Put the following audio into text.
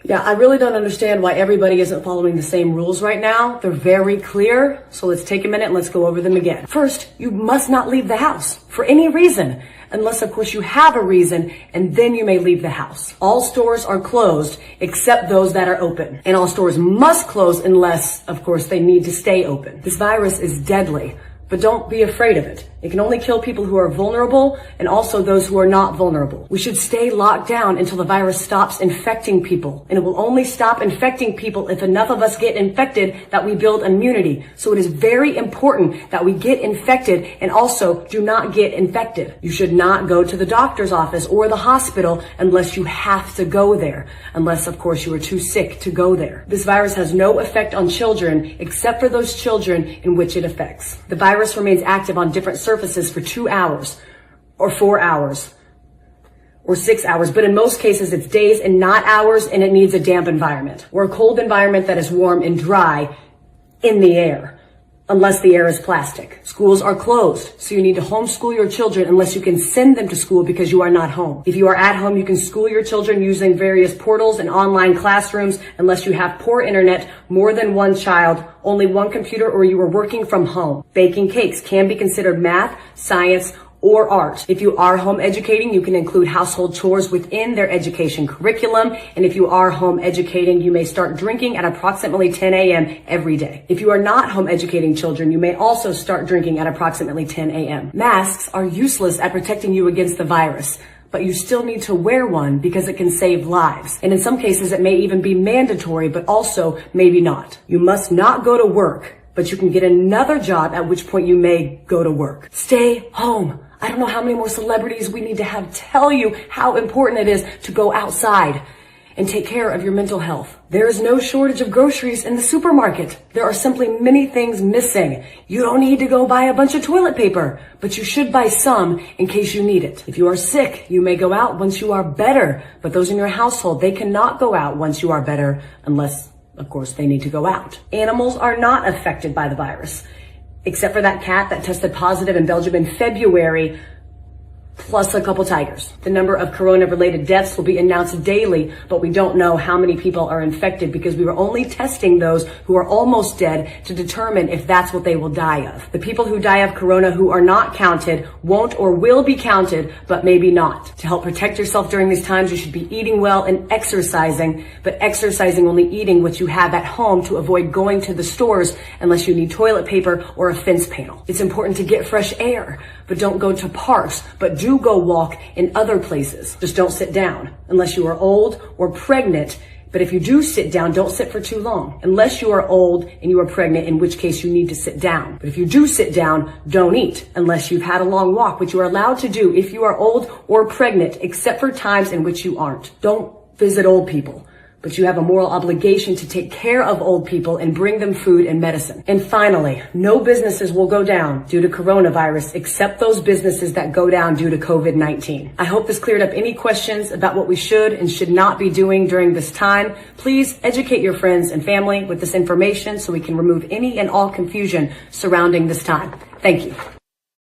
Yeah, I really don't understand why everybody isn't following the same rules right now. They're very clear, so let's take a minute and let's go over them again. First, you must not leave the house for any reason, unless of course you have a reason, and then you may leave the house. All stores are closed except those that are open, and all stores must close unless of course they need to stay open. This virus is deadly, but don't be afraid of it. It can only kill people who are vulnerable and also those who are not vulnerable. We should stay locked down until the virus stops infecting people. And it will only stop infecting people if enough of us get infected that we build immunity. So it is very important that we get infected and also do not get infected. You should not go to the doctor's office or the hospital unless you have to go there. Unless, of course, you are too sick to go there. This virus has no effect on children except for those children in which it affects. The virus remains active on different surfaces for 2 hours or 4 hours or 6 hours, but in most cases it's days and not hours, and it needs a damp environment or a cold environment that is warm and dry in the air, unless the air is plastic. Schools are closed, so you need to homeschool your children unless you can send them to school because you are not home. If you are at home, you can school your children using various portals and online classrooms unless you have poor internet, more than one child, only one computer, or you are working from home. Baking cakes can be considered math, science, or art. If you are home educating, you can include household chores within their education curriculum. And if you are home educating, you may start drinking at approximately 10 a.m. every day. If you are not home educating children, you may also start drinking at approximately 10 a.m. Masks are useless at protecting you against the virus, but you still need to wear one because it can save lives. And in some cases, it may even be mandatory, but also maybe not. You must not go to work, but you can get another job, at which point you may go to work. Stay home. I don't know how many more celebrities we need to have tell you how important it is to go outside and take care of your mental health. There is no shortage of groceries in the supermarket. There are simply many things missing. You don't need to go buy a bunch of toilet paper, but you should buy some in case you need it. If you are sick, you may go out once you are better, but those in your household, they cannot go out once you are better unless, of course, they need to go out. Animals are not affected by the virus, except for that cat that tested positive in Belgium in February, plus a couple tigers. The number of corona-related deaths will be announced daily, but we don't know how many people are infected because we were only testing those who are almost dead to determine if that's what they will die of. The people who die of corona who are not counted won't or will be counted, but maybe not. To help protect yourself during these times, you should be eating well and exercising, but exercising only eating what you have at home to avoid going to the stores unless you need toilet paper or a fence panel. It's important to get fresh air, but don't go to parks, but do go walk in other places. Just don't sit down unless you are old or pregnant. But if you do sit down, don't sit for too long. Unless you are old and you are pregnant, in which case you need to sit down. But if you do sit down, don't eat unless you've had a long walk, which you are allowed to do if you are old or pregnant, except for times in which you aren't. Don't visit old people, but you have a moral obligation to take care of old people and bring them food and medicine. And finally, no businesses will go down due to coronavirus except those businesses that go down due to COVID-19. I hope this cleared up any questions about what we should and should not be doing during this time. Please educate your friends and family with this information so we can remove any and all confusion surrounding this time. Thank you.